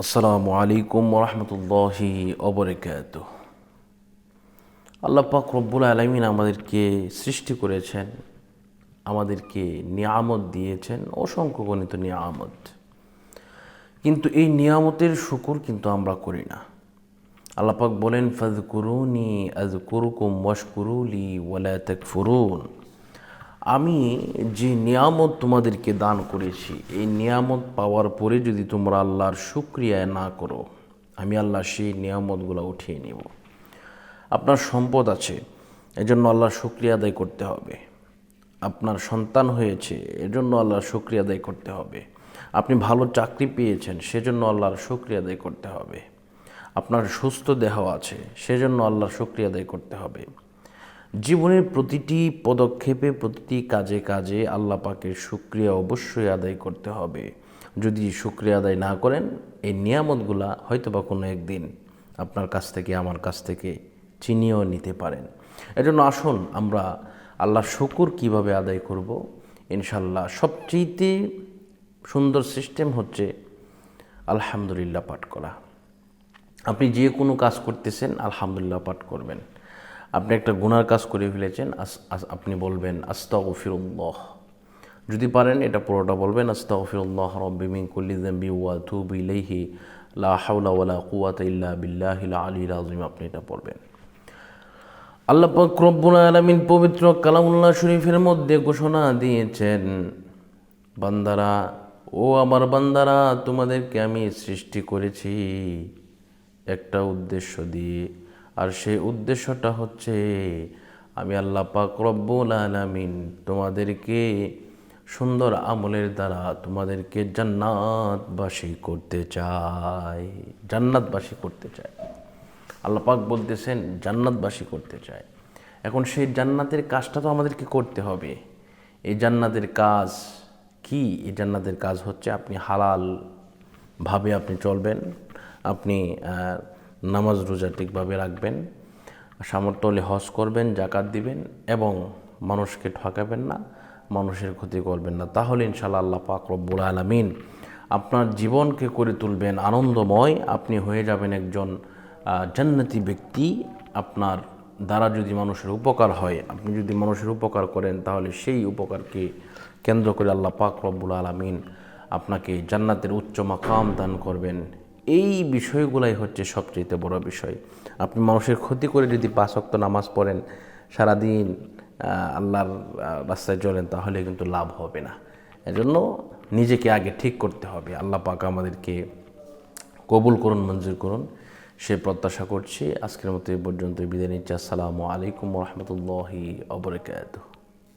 আসসালামু আলাইকুম রহমতুল্লাহি অবরকাতুহ। আল্লাহ পাক রব্বুল আলামিন আমাদেরকে সৃষ্টি করেছেন, আমাদেরকে নিয়ামত দিয়েছেন, অসংখ্য গণিত নিয়ামত। কিন্তু এই নিয়ামতের শুকর কিন্তু আমরা করি না। আল্লাহ পাক বলেন, ফাযকুরুনি আযকুরুকুম ওয়াশকুরুলি ওয়ালা তাকফুরুন। আমি যে নিয়ামত তোমাদেরকে দান করেছি, এই নিয়ামত পাওয়ার পরে যদি তোমরা আল্লাহর শুকরিয়া না করো, আমি আল্লাহ সেই নিয়ামতগুলো উঠিয়ে নেব। আপনার সম্পদ আছে, এজন্য আল্লাহর শুকরিয়া আদায় করতে হবে। আপনার সন্তান হয়েছে, এজন্য আল্লাহর শুকরিয়া আদায় করতে হবে। আপনি ভালো চাকরি পেয়েছেন, সেজন্য আল্লাহর শুকরিয়া আদায় করতে হবে। আপনার সুস্থ দেহ আছে, সেজন্য আল্লাহর শুকরিয়া আদায় করতে হবে। জীবনের প্রতিটি পদক্ষেপে, প্রতিটি কাজে কাজে আল্লাহ পাকের শুকরিয়া অবশ্যই আদায় করতে হবে। যদি শুকরিয়া আদায় না করেন, এই নিয়ামতগুলা হয়তোবা কোনো একদিন আপনার কাছ থেকে, আমার কাছ থেকে ছিনিয়েও নিতে পারেন। এজন্য আসুন আমরা আল্লাহর শুকর কিভাবে আদায় করব। ইনশাল্লাহ সবচেয়ে সুন্দর সিস্টেম হচ্ছে আলহামদুলিল্লাহ পাঠ করা। আপনি যে কোনো কাজ করতেছেন, আলহামদুলিল্লাহ পাঠ করবেন। আপনি একটা গুনার কাজ করে ফেলেছেন, আপনি বলবেন আস্তাগফিরুল্লাহ। যদি পারেন এটা পুরোটা বলবেন, আস্তাগফিরুল্লাহ রাব্বি মিন কুল্লি যামবি ওয়া আতুবু ইলাইহি লা হাওলা ওয়ালা কুওয়াতা ইল্লা বিল্লাহিল আলিয়্যিল আযীম। আপনি এটা পড়বেন। আল্লাহ পাক রব্বুল আলামিন পবিত্র কালামুল্লাহ শরীফের মধ্যে ঘোষণা দিয়েছেন, বান্দারা, ও আমার বান্দারা, তোমাদেরকে আমি সৃষ্টি করেছি একটা উদ্দেশ্য দিয়ে, আর সেই উদ্দেশ্যটা হচ্ছে আমি আল্লাহ পাক রব্বুল আলামিন তোমাদেরকে সুন্দর আমলের দ্বারা তোমাদেরকে জান্নাতবাসী করতে চাই। জান্নাতবাসী করতে চাই। আল্লাহ পাক বলতেছেন জান্নাতবাসী করতে চায়। এখন সেই জান্নাতের কাজটা তো আমাদেরকে করতে হবে। এই জান্নাতের কাজ কি? এই জান্নাতের কাজ হচ্ছে আপনি হালালভাবে আপনি চলবেন, আপনি নামাজ রোজা ঠিকভাবে রাখবেন, সামর্থ্য হলে হজ করবেন, জাকাত দিবেন, এবং মানুষকে ঠকাবেন না, মানুষের ক্ষতি করবেন না। তাহলে ইনশাআল্লাহ আল্লাহ পাক রব্বুল আলামিন আপনার জীবনকে করে তুলবেন আনন্দময়। আপনি হয়ে যাবেন একজন জান্নাতি ব্যক্তি। আপনার দ্বারা যদি মানুষের উপকার হয়, আপনি যদি মানুষের উপকার করেন, তাহলে সেই উপকারকে কেন্দ্র করে আল্লাহ পাক রব্বুল আলামিন আপনাকে জান্নাতের উচ্চ মাকাম দান করবেন। এই বিষয়গুলাই হচ্ছে সবচেয়ে বড় বিষয়। আপনি মানুষের ক্ষতি করে যদি 5 ওয়াক্ত নামাজ পড়েন, সারাদিন আল্লাহর রাস্তায় চলেন, তাহলে কিন্তু লাভ হবে না। এজন্য নিজেকে আগে ঠিক করতে হবে। আল্লাহ পাক আমাদেরকে কবুল করুন, মঞ্জুর করুন, সে প্রত্যাশা করছি। আজকের মতো এই পর্যন্ত বিদায় নিচ্ছি। আসসালামু আলাইকুম রহমতুল্লাহি ওয়া বারাকাতুহু।